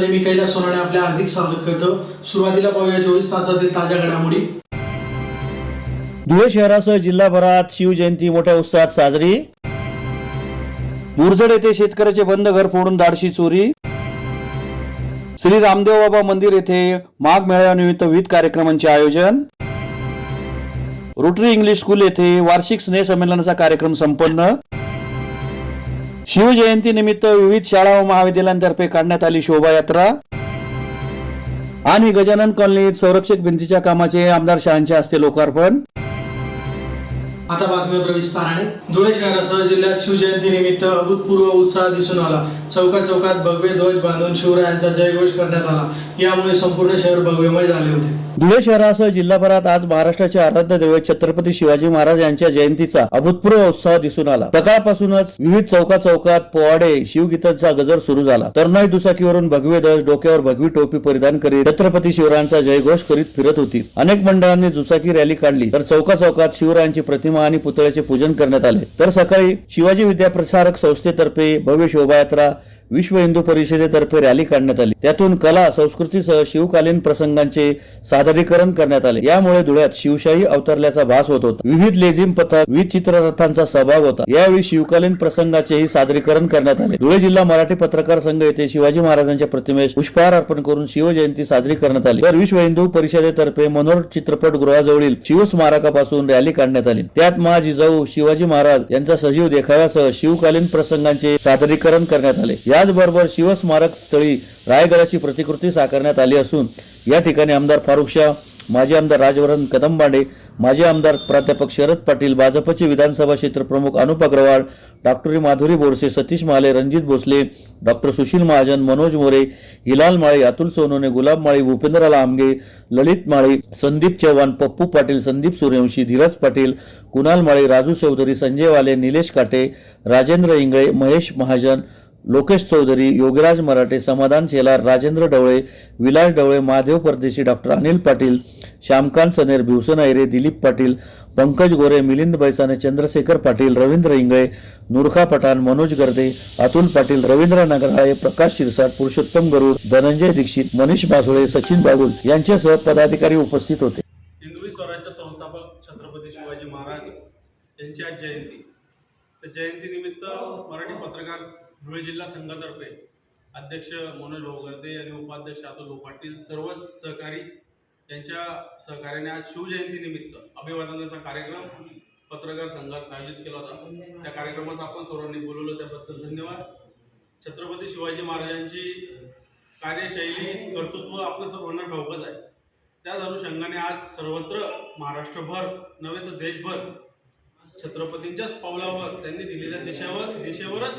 मी कैलास सोनाने आपले हार्दिक स्वागत करतो। सुरुवातीला पाहूया 24 तासातील ताज्या घडामोडी। धुळे शहरासह जिल्हाभरात शिवजयंती मोठ्या उत्साहात साजरी। बुरजड येथे शेतकऱ्याचे बंद घर फोडून धाडशी चोरी। श्री रामदेव बाबा मंदिर येथे माघ मेळाव्यानिमित्त विविध कार्यक्रमांचे आयोजन। रोटरी इंग्लिश स्कूल येथे वार्षिक स्नेह संमेलनाचा कार्यक्रम संपन्न। शिवजयंती निमित्त विविध शाळा व महाविद्यालयांतर्फे काढण्यात आली शोभायात्रा। आणि गजानन कॉलनीत संरक्षक भिंतीच्या कामाचे आमदार शहांच्या हस्ते लोकार्पण। आता बातमीपत्र विस्ताराने। धुळे शहरासह जिल्ह्यात शिवजयंती निमित्त अभूतपूर्व उत्साह दिसून आला। चौकात चौकात भगवे ध्वज बांधून शिवरायांचा जयघोष करण्यात आला। यामुळे संपूर्ण शहर भगवेमय झाले होते। धुळे शहरासह जिल्हाभरात आज महाराष्ट्राचे आराध्य दैवत छत्रपती शिवाजी महाराज यांच्या जयंतीचा अभूतपूर्व उत्साह दिसून आला। सकाळपासूनच विविध चौकात पोवाडे शिवगीतांचा गजर सुरू झाला। तरुणाई दुचाकीवरून भगवे ध्वज, डोक्यावर भगवी टोपी परिधान करीत छत्रपती शिवरायांचा जयघोष करीत फिरत होती। अनेक मंडळांनी दुचाकी रॅली काढली तर चौकात शिवरायांची प्रतिमा आणि पुतळ्याचे पूजन करण्यात आले। तर सकाळी शिवाजी विद्याप्रसारक संस्थेतर्फे भव्य शोभायात्रा, विश्व हिंदू परिषदेतर्फे रॅली काढण्यात आली। त्यातून कला संस्कृतीसह शिवकालीन प्रसंगांचे सादरीकरण करण्यात आले। यामुळे धुळ्यात शिवशाही अवतरल्याचा भास होत होता। विविध लेझिम पथक, विविध चित्ररथांचा सहभाग होता। यावेळी शिवकालीन प्रसंगाचेही सादरीकरण करण्यात आले। धुळे जिल्हा मराठी पत्रकार संघ येथे शिवाजी महाराजांच्या प्रतिमेस पुष्पहार अर्पण करून शिवजयंती साजरी करण्यात आली। तर विश्व हिंदू परिषदेतर्फे मनोहर चित्रपट गृहाजवळील शिवस्मारकापासून रॅली काढण्यात आली। त्यात मा जिजाऊ शिवाजी महाराज यांचा सजीव देखाव्यासह शिवकालीन प्रसंगांचे सादरीकरण करण्यात आले। याचबरोबर शिवस्मारक स्थळी रायगडाची प्रतिकृती साकारण्यात आली असून या ठिकाणी आमदार फारुख शाह, माजी आमदार राजवर्धन कदमबांडे, माजी आमदार प्राध्यापक शरद पाटील, भाजपचे विधानसभा क्षेत्र प्रमुख अनुप अग्रवाल, डॉक्टर माधुरी बोरसे, सतीश माले, रणजित भोसले, डॉक्टर सुशील महाजन, मनोज मोरे, हिलाल माळी, अतुल सोनोने, गुलाब माळी, भूपेंद्रला आमगे, ललित माळी, संदीप चव्हाण, पप्पू पाटील, संदीप सूर्यवंशी, धीरज पाटील, कुणाल माळी, राजू चौधरी, संजय वाले, निलेश काटे, राजेंद्र इंगळे, महेश महाजन, लोकेश चौधरी, योगीराज मराठे, समाधान शेलार, राजेंद्र डवळे, विलास डवळे, महादेव परदेशी, डॉक्टर अनिल पाटील, श्यामकांत सनेर, भिवसन ऐरे, दिलीप पाटील, पंकज गोरे, मिलिंद बैसाने, चंद्रशेखर पाटील, रवींद्र इंगळे, नूरखा पठाण, मनोज गर्दे, अतुल पाटील, रवींद्र नगराळे, प्रकाश शिरसाट, पुरुषोत्तम गरुड, धनंजय दीक्षित, मनीष बासुळे, सचिन बागुल यांच्यासह पदाधिकारी उपस्थित होते। हिंदवी स्वराज्य संस्थापक छत्रपती शिवाजी महाराज यांची आज जयंती। त्या जयंतीनिमित्त मराठी पत्रकार धुळे जिल्हा संघातर्फे अध्यक्ष मनोज गर्दे आणि उपाध्यक्ष अतुल पाटील, सर्वच सहकारी यांच्या सहकार्याने आज शिवजयंतीनिमित्त अभिवादनाचा कार्यक्रम पत्रकार संघात आयोजित केला होता। त्या कार्यक्रमात आपण सर्वांनी बोलवलं त्याबद्दल धन्यवाद। छत्रपती शिवाजी महाराजांची कार्यशैली, कर्तृत्व आपल्या सर्वांना ठाऊकच आहे। त्याच अनुषंगाने आज सर्वत्र महाराष्ट्रभर नव्हे तर देशभर छत्रपतींच्याच पावलावर त्यांनी दिलेल्या दिशेवरच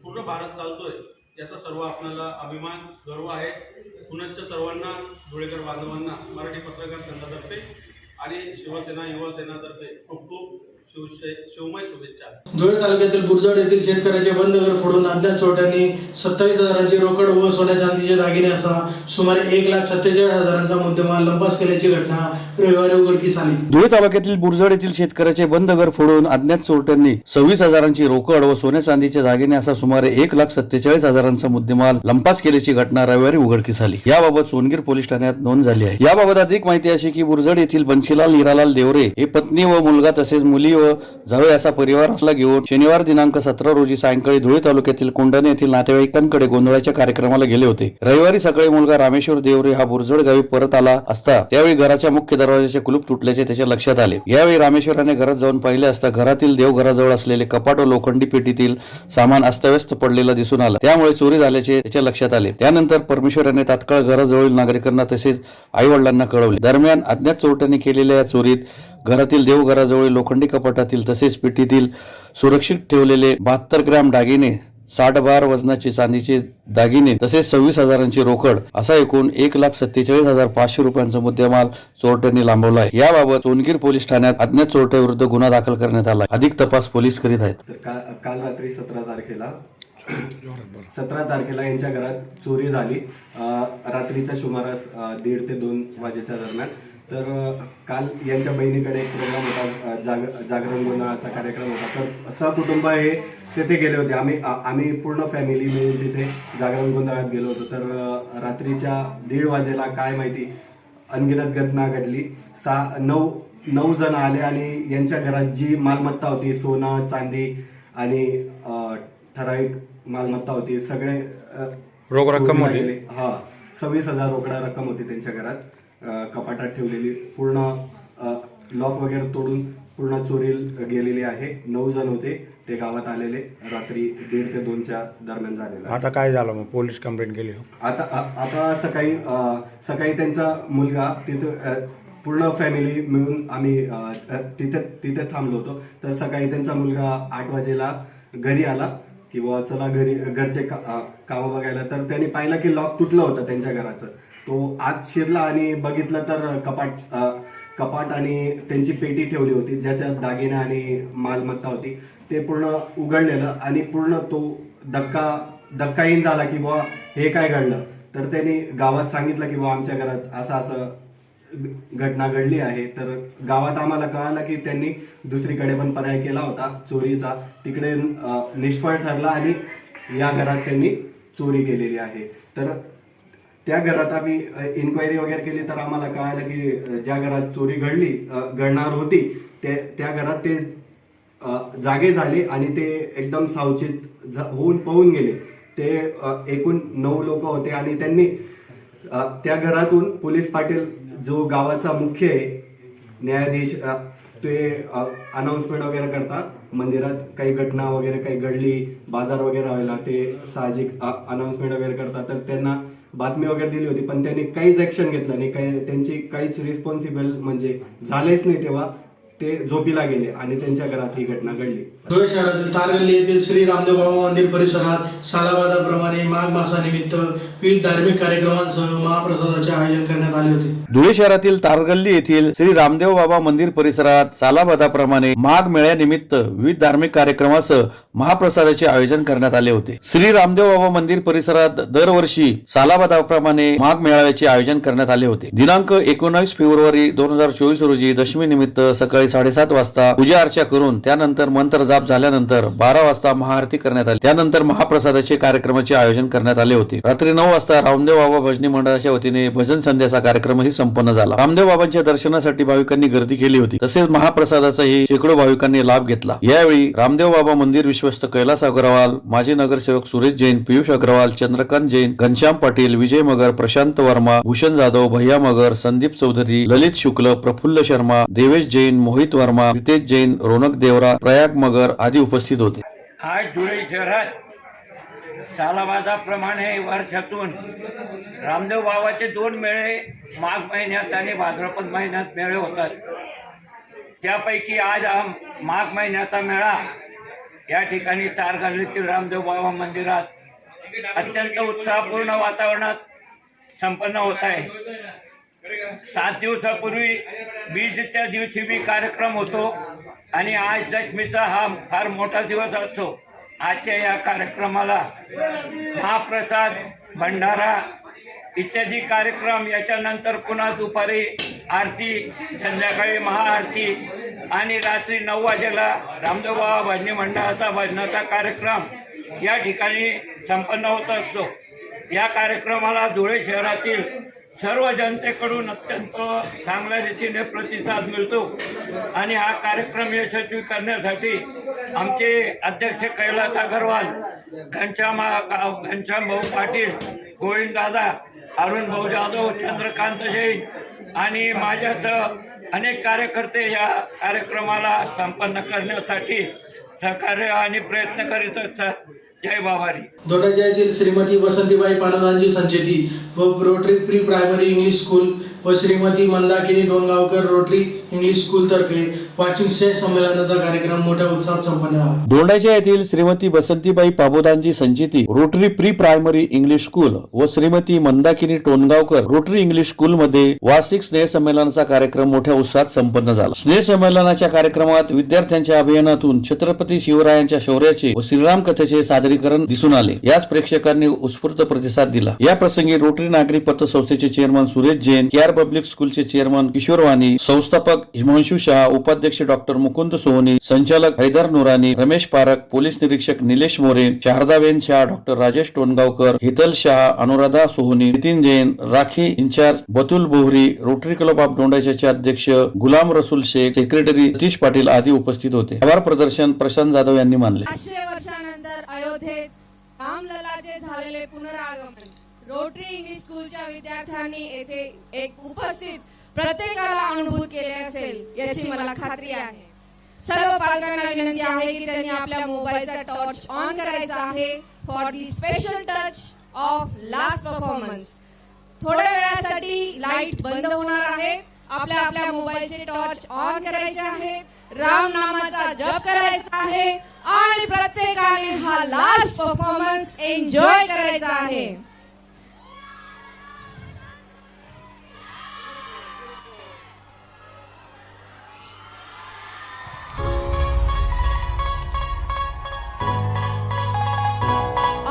पूर्ण भारत चालतोय, याचा सर्व आपल्याला अभिमान, गर्व आहे। पुनश्च सर्वांना, धुळेकर बांधवांना मराठी पत्रकार संघातर्फे आणि शिवसेना युवासेनातर्फे खूप खूप शिवमय शुभेच्छा। धुळे तालुक्यातील बुरजड येथील शेतकऱ्याचे बंद घर फोडून अज्ञात चोरट्यांनी 27,000ची रोकड व सोन्या चांदीचे दागिने असा सुमारे 1,47,000चा मुद्देमाल लंपास केल्याची घटना रविवारी उघडकीस आली। धुळे तालुक्यातील बुरजड येथील शेतकऱ्याचे बंद घर फोडून अज्ञात चोरट्यांनी 26,000ची रोकड व सोन्या चांदीचे दागिने असा सुमारे 1,47,000चा मुद्देमाल लंपास केल्याची घटना रविवारी उघडकीस आली। याबाबत सोनगीर पोलीस ठाण्यात नोंद झाली आहे। याबाबत अधिक माहिती अशी की बुरजड येथील बन्सीलाल हिरालाल देवरे हे पत्नी व मुलगा तसेच मुली व जावई असा परिवार असला घेऊन शनिवार दिनांक 17 रोजी सायंकाळी धुळे तालुक्यातील कोंढाणे येथील नातेवाईकांकडे गोंधळाच्या कार्यक्रमाला गेले होते। रविवारी सकाळी मुलगा रामेश्वर देवरे हा बुरजड गावी परत आला असता त्यावेळी घराच्या मुख्य दरवाजाचे कुलूप तुटल्याचे त्याच्या लक्षात आले। यावेळी रामेश्वराने घरात जाऊन पाहिले असता घरातील देवघराजवळ असलेले कपाट व लोखंडी पेटीतील सामान अस्ताव्यस्त पडलेलं दिसून आलं। त्यामुळे चोरी झाल्याचे त्याच्या लक्षात आले। त्यानंतर परमेश्वर याने तात्काळ घराजवळील नागरिकांना तसेच आई वडिलांना कळवले। दरम्यान अज्ञात चोरट्यांनी केलेल्या या चोरीत घरातील देवघराजवळील लोखंडी कपाटातील तसेच पेटीतील सुरक्षित ठेवलेले 72 ग्रॅम दागिने, 60 बार वजनाचे चांदीचे दागिने तसेच 26,000ची रोकड असा एकूण 1,47,500 रुपयांचा मुद्देमाल चोरट्यांनी लांबवला आहे। याबाबत सोनगीर पोलीस ठाण्यात अज्ञात चोरट्याविरुद्ध गुन्हा दाखल करण्यात आला। अधिक तपास पोलीस करीत आहेत। काल रात्री 17 तारखेला यांच्या घरात चोरी झाली। रात्रीच्या सुमारास 1:30 ते 2 वाजेच्या दरम्यान। तर काल यांच्या बहिणीकडे एक प्रोग्राम होता, जागरण गोंधळाचा कार्यक्रम होता। तर सहकुटुंब हे तिथे गेले होते. आम्ही पूर्ण फॅमिली मिळून तिथे जागरण गोंधळात गेलो होतो. तर रात्रीच्या 1:30 वाजेला काय माहिती अनगिनत घटना घडली. 9 जण आले आणि यांच्या घरात जी मालमत्ता होती, सोनं चांदी आणि ठराविक मालमत्ता होती, सगळे रोख रक्कम होती. हा 26,000 रोकडा रक्कम होती त्यांच्या घरात, कपाटात ठेवलेली. पूर्ण लॉक वगैरे तोडून पूर्ण चोरी गेलेली आहे. 9 जण होते, ते गावात आलेले रात्री 1:30 ते 2च्या दरम्यान झालेलं. आता काय झालं मग? पोलीस कंप्लेंट केली? आता सकाळी त्यांचा मुलगा तिथं पूर्ण फॅमिली मिळून आम्ही तिथे थांबलो होतो. तर सकाळी त्यांचा मुलगा 8 वाजेला घरी आला की बुवा चला घरचे कामं बघायला. तर त्यांनी पाहिलं की लॉक तुटलं होतं त्यांच्या घराचं. तो आत शिरला आणि बघितलं तर कपाट आणि त्यांची पेटी ठेवली होती ज्याच्यात दागिने आणि मालमत्ता होती, ते पूर्ण उघडलेलं. आणि पूर्ण तो धक्काहीन झाला की बुवा हे काय घडलं. तर त्यांनी गावात सांगितलं की बुवा आमच्या घरात असं घटना घडली आहे. तर गावात आम्हाला कळालं की त्यांनी दुसरीकडे पण पर्याय केला होता चोरीचा, तिकडे निष्फळ ठरला आणि या घरात त्यांनी चोरी केलेली आहे. तर त्या घरात आम्ही इन्क्वायरी वगैरे केली तर आम्हाला कळालं की ज्या घरात चोरी घडणार होती त्या घरात ते जागे झाले आणि ते एकदम सावचित होऊन पळून गेले. ते एकूण 9 लोक होते आणि त्यांनी त्या घरातून पोलीस पाटील जो गावाचा मुख्य आहे, न्यायाधीश, ते अनाउन्समेंट वगैरे करतात मंदिरात. काही घटना वगैरे काही घडली, बाजार वगैरे व्हायला, ते साहजिक अनाउन्समेंट वगैरे करतात. तर त्यांना बातमी वगैरे दिली होती पण त्यांनी काहीच ऍक्शन घेतलं नाही, त्यांची काहीच रिस्पॉन्सिबल म्हणजे झालेच नाही. तेव्हा ते झोपीला गेले आणि त्यांच्या घरात ही घटना घडली. धुळे शहरातील तारगल्ली येथील श्री रामदेव बाबा मंदिर परिसरात सालाबादाप्रमाणे माघ मासानिमित्त विविध धार्मिक कार्यक्रमांसह महाप्रसादाचे आयोजन करण्यात आले होते. धुळे शहरातील तारगल्ली येथील श्री रामदेव बाबा मंदिर परिसरात सालाबादाप्रमाणे माघ मेळ्यानिमित्त विविध धार्मिक कार्यक्रमासह महाप्रसादाचे आयोजन करण्यात आले होते. श्री रामदेव बाबा मंदिर परिसरात दरवर्षी सालाबादाप्रमाणे माघ मेळाव्याचे आयोजन करण्यात आले होते. दिनांक 19 फेब्रुवारी 2024 रोजी दशमी निमित्त सकाळी 7:30 वाजता पूजा अर्चा करून त्यानंतर मंत्र जाप झाल्यानंतर 12 वाजता महाआरती करण्यात आली. त्यानंतर महाप्रसादाचे कार्यक्रमाचे आयोजन करण्यात आले होते. रात्री 9 वाजता रामदेव बाबा भजनी मंडळाच्या वतीने भजन संध्याचा कार्यक्रमही संपन्न झाला. रामदेव बाबांच्या दर्शनासाठी भाविकांनी गर्दी केली होती. तसेच महाप्रसादाचाही शेकडो भाविकांनी लाभ घेतला. यावेळी रामदेव बाबा मंदिर विश्वस्त कैलास अग्रवाल, माजी नगरसेवक सुरेश जैन, पियुष अग्रवाल, चंद्रकांत जैन, घनश्याम पाटील, विजय मगर, प्रशांत वर्मा, भूषण जाधव, भैया मगर, संदीप चौधरी, ललित शुक्ल, प्रफुल्ल शर्मा, देवेश जैन, मोहित वर्मा, रितेश जैन, रोनक देवरा, प्रयाग मगर आदी उपस्थित होते. आज धुळे शहरात सालाबादाप्रमाणे वर्षातून रामदेव बाबाचे 2 मेळे माघ महिन्यात आणि भाद्रपद महिन्यात मेळे होतात. त्यापैकी आज माघ महिन्याचा मेळा या ठिकाणी तारगल्लीतील रामदेव बाबा मंदिरात अत्यंत उत्साहपूर्ण वातावरणात संपन्न होत आहे. 7 दिवसापूर्वी 20च्या दिवशी मी कार्यक्रम होतो आणि आज दशमीचा हा फार मोठा दिवस असतो. आजच्या या कार्यक्रमाला महाप्रसाद, भंडारा इत्यादी कार्यक्रम, याच्यानंतर पुन्हा दुपारी आरती, संध्याकाळी महाआरती आणि रात्री 9 वाजेला रामदेव बाबा भजनी मंडळाचा भजनाचा कार्यक्रम या ठिकाणी संपन्न होत असतो. या कार्यक्रमाला धुळे शहरातील सर्व जनतेकडून अत्यंत चांगल्या रीतीने प्रतिसाद मिळतो आणि हा कार्यक्रम यशस्वी करण्यासाठी आमचे अध्यक्ष कैलास अग्रवाल, घनश्याम भाऊ पाटील, गोविंददादा, अरुण भाऊ जाधव, चंद्रकांत जैन आणि माझ्यासह अनेक कार्यकर्ते या कार्यक्रमाला संपन्न करण्यासाठी सहकार्य आणि प्रयत्न करीत असतात. जय बाबारी. दोंडाच्या येथील श्रीमती बसंतीबाई पानदांची संचेती व Rotary pre primary English school व Shrimati Mandakini Dongavkar Rotary English school तर्फे वाचिंग संमेलनाचा कार्यक्रम मोठ्या उत्साहात संपन्न झाला. दोंडाच्या येथील श्रीमती बसंतीबाई पाबोदांची Sancheti Rotary pre primary English school व Shrimati Mandakini Tongaonkar Rotary English school मध्ये वार्षिक स्नेह संमेलनाचा कार्यक्रम मोठ्या उत्साहात संपन्न झाला. स्नेह संमेलनाच्या कार्यक्रमात विद्यार्थ्यांच्या अभियानातून छत्रपती शिवरायांच्या शौर्याचे व श्रीराम कथेचे सादरीकरण दिसून आले. याच प्रेक्षकांनी उत्स्फूर्त प्रतिसाद दिला. या प्रसंगी रोटरी नागरी पतसंस्थेचे chairman Suresh Jain, KR public स्कूलचे चेअरमन किशोर वाणी, संस्थापक हिमांशु शाह, उपाध्यक्ष डॉक्टर मुकुंद सोहनी, संचालक हैदर नुरानी, रमेश पारक, पोलीस निरीक्षक Nilesh More, Shardaben Shah, doctor Rajesh Tongaonkar, Hital Shah, Anuradha Sohani, Nitin Jain, Rakhi in charge Batul Bohri, Rotary club of Dondaiche अध्यक्ष गुलाम रसूल शेख, सेक्रेटरी सतीश पाटील आदी उपस्थित होते. आभार प्रदर्शन प्रशांत जाधव यांनी मानले. 500 वर्षानंतर अयोध्येत रामललाचे झालेले पुनरागमन रोटरी इंग्लिश स्कूलच्या विद्यार्थ्यांनी येथे एक उपस्थित प्रत्येकाला अनुभूत केले असेल याची मला खात्री आहे. सर्व पालकांना विनंती आहे की त्यांनी आपल्या मोबाईलचा टॉर्च ऑन करायचा आहे for the special touch of last performance. थोड्या वेळासाठी लाईट बंद होणार आहे. आपल्या आपल्या मोबाईलचे टॉर्च ऑन करायचे आहेत, राम नामाचा जप करायचा आहे आणि प्रत्येकाने हा लास्ट परफॉर्मन्स एन्जॉय करायचा आहे.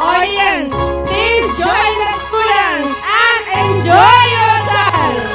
Audience, please join the students and enjoy yourself.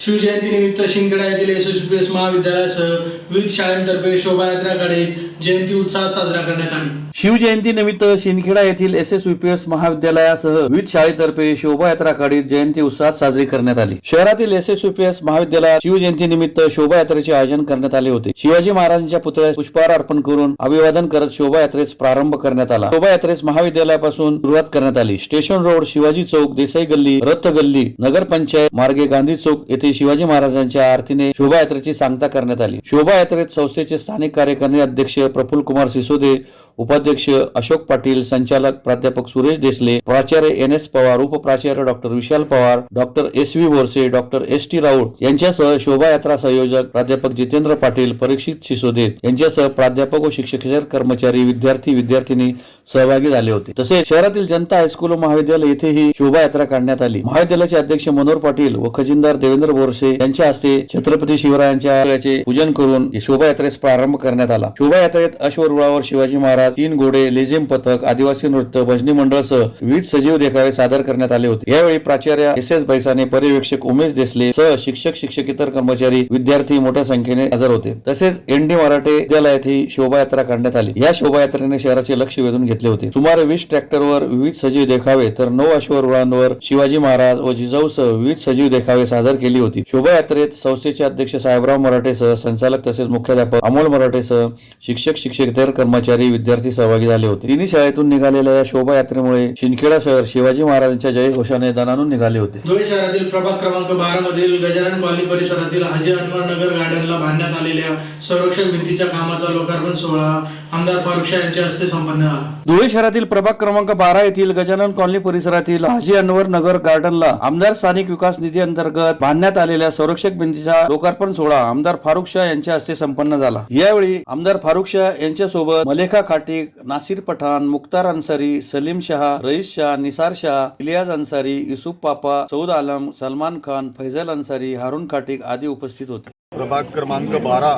Shivjayanti निमित्त शिंदखेडा येथील SSUPS महाविद्यालयासह विविध शाळांतर्फे शोभायात्रा काढत जयंती उत्साहात साजरा करण्यात आली. शिवजयंती निमित्त शिंदखेडा येथील SSUPS महाविद्यालयासह विविध शाळेतर्फे शोभायात्रा काढत जयंती उत्साहात साजरी करण्यात आली. शहरातील SSUPS महाविद्यालयात शिवजयंती निमित्त शोभायात्रेचे आयोजन करण्यात आले होते. शिवाजी महाराजांच्या पुतळ्यास पुष्पहार अर्पण करून अभिवादन करत शोभायात्रेस प्रारंभ करण्यात आला. शोभायात्रेस महाविद्यालयापासून सुरुवात करण्यात आली. स्टेशन रोड, शिवाजी चौक, देसाई गल्ली, रथ गल्ली, नगरपंचायत मार्गे गांधी चौक येथे शिवाजी महाराजांच्या आरतीने शोभायात्रेची सांगता करण्यात आली. शोभायात्रेत संस्थेचे स्थानिक कार्यकारिणी अध्यक्ष प्रफुल्ल कुमार सिसोदे, उपाध्यक्ष अशोक पाटील, संचालक प्राध्यापक सुरेश देसले, प्राचार्य NS पवार, उपप्राचार्य doctor Vishal Pawar, doctor SV Borse, doctor ST Raut यांच्यासह शोभायात्रा संयोजक प्राध्यापक जितेंद्र पाटील, परीक्षित सिसोदे यांच्यासह प्राध्यापक व शिक्षकेतर कर्मचारी, विद्यार्थी विद्यार्थिनी सहभागी झाले होते. तसेच शहरातील जनता हायस्कूल व महाविद्यालय येथेही शोभायात्रा काढण्यात आली. महाविद्यालयाचे अध्यक्ष मनोहर पाटील व खजिनदार देवेंद्र बोरसे यांच्या हस्ते छत्रपती शिवरायांच्या पुतळ्याचे पूजन करून शोभायात्रेस प्रारंभ करण्यात आला. शोभायात्रेत अश्वरुळावर शिवाजी महाराज, 3 घोडे, लेझिम पथक, आदिवासी नृत्य, भजनी मंडळसह विविध सजीव देखावे सादर करण्यात आले होते. यावेळी प्राचार्य SS बैसाने, पर्यवेक्षक उमेश देसले सह शिक्षक शिक्षकेतर कर्मचारी, विद्यार्थी मोठ्या संख्येने हजर होते. तसेच ND मराठे विद्यालयातही शोभायात्रा काढण्यात आली. या शोभायात्रेने शहराचे लक्ष वेधून घेतले होते. सुमारे 20 ट्रॅक्टरवर विविध सजीव देखावे तर 9 अश्वरुळांवर शिवाजी महाराज व जिजाऊसह विविध सजीव देखावे सादर केली होती. शोभायात्रेत संस्थेचे अध्यक्ष साहेबराव मराठेसह संचालक तसेच मुख्याध्यापक अमोल मराठेसह शिक्षक शिक्षकेतर कर्मचारी, विद्यार्थी सहभागी झाले होते. तिन्ही शाळेतून निघालेल्या या शोभायात्रेमुळे शिंदखेडा शहर शिवाजी महाराजांच्या जयघोषाने दणाणून निघाले होते. धुळे शहरातील प्रभाग क्रमांक 12 मधील गजानन कॉलनी परिसरातील हाजी अनवर नगर गार्डनला बांधण्यात आलेल्या संरक्षक भिंतीच्या कामाचा लोकार्पण सोहळा आमदार फारुख शाह यांच्या हस्ते संपन्न झाला. धुळे शहरातील प्रभाग क्रमांक 12 येथील गजानन कॉलनी परिसरातील हाजी अनवर नगर गार्डनला आमदार स्थानिक विकास निधी अंतर्गत बांधण्यात आलेल्या संरक्षक भिंतीचा लोकार्पण सोहळा आमदार फारुख शाह यांच्या हस्ते संपन्न झाला. यावेळी आमदार फारुख शाह यांच्यासोबत मलेखा खाटिक, नासिर पठाण, मुख्तार अन्सारी, सलीम शाह, रईस शाह, निसार शाह, इलियाज अन्सारी, युसुफ पापा, सौद आलम, सलमान खान, फैजल अन्सारी, हारून खाटिक आदी उपस्थित होते. प्रभाग क्रमांक 12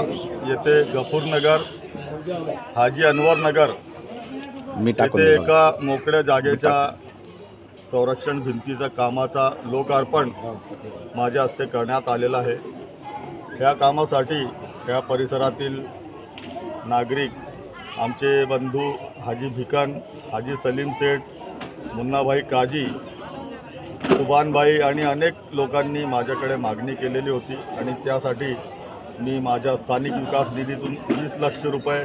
येथे गफूरनगर, हाजी अनवर नगर येथे एका मोकळ्या जागेच्या संरक्षण भिंतीच्या कामाचा लोकार्पण माझ्या हस्ते करण्यात आलेला आहे. या कामासाठी या परिसरातील नागरिक, आमचे बंधू हाजी भिकन, हाजी सलीम सेठ, मुन्नाभाई काजी, सुभानभाई आणि अनेक लोकांनी माझ्याकडे मागणी केलेली होती आणि त्यासाठी मी माझ्या स्थानिक विकास निधीतून 20 लाख रुपये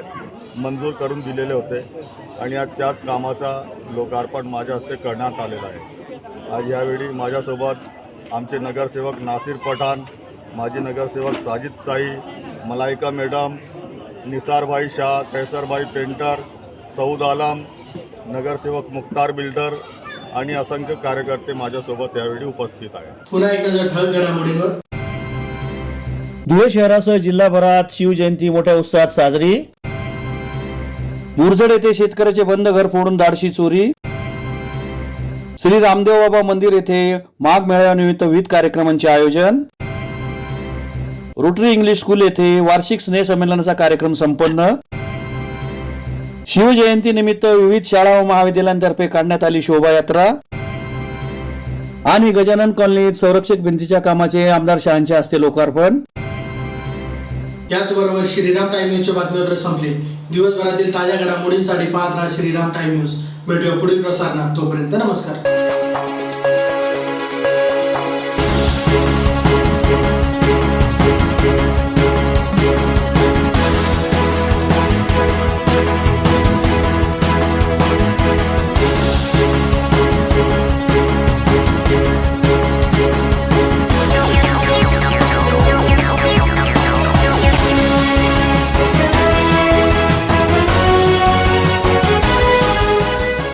मंजूर करून दिलेले होते आणि आज त्याच कामाचा लोकार्पण माझ्या हस्ते करण्यात आलेला आहे. आज यावेळी माझ्यासोबत आमचे नगरसेवक नासिर पठाण, माजी नगरसेवक साजिद साई, मलाइका मॅडम, निसारभाई शाह, कैसरभाई पेंटर, सौद आलम, नगरसेवक मुख्तार बिल्डर आणि असंख्य कार्यकर्ते माझ्यासोबत यावेळी उपस्थित आहेत. पुन्हा एक नजर ठळक घडामोडींवर. धुळे शहरासह जिल्हाभरात शिवजयंती मोठ्या उत्साहात साजरी. बुरजड येथे शेतकऱ्याचे बंद घर फोडून धाडशी चोरी. श्री रामदेव बाबा मंदिर येथे माघ मेळाव्यानिमित्त विविध कार्यक्रमांचे आयोजन. रोटरी इंग्लिश स्कूल येथे वार्षिक स्नेह संमेलनाचा कार्यक्रम संपन्न. शिवजयंती निमित्त विविध शाळा व महाविद्यालयांतर्फे काढण्यात आली शोभायात्रा आणि गजानन कॉलनीत संरक्षक भिंतीच्या कामाचे आमदार शहांच्या हस्ते लोकार्पण. याचबरोबर श्रीराम टाइम न्यूजचे बातमीपत्र संपले. दिवसभरातील ताज्या घडामोडींसाठी पाहत राहा श्रीराम टाइम न्यूज. भेटूया पुढील प्रसारणात. तोपर्यंत नमस्कार.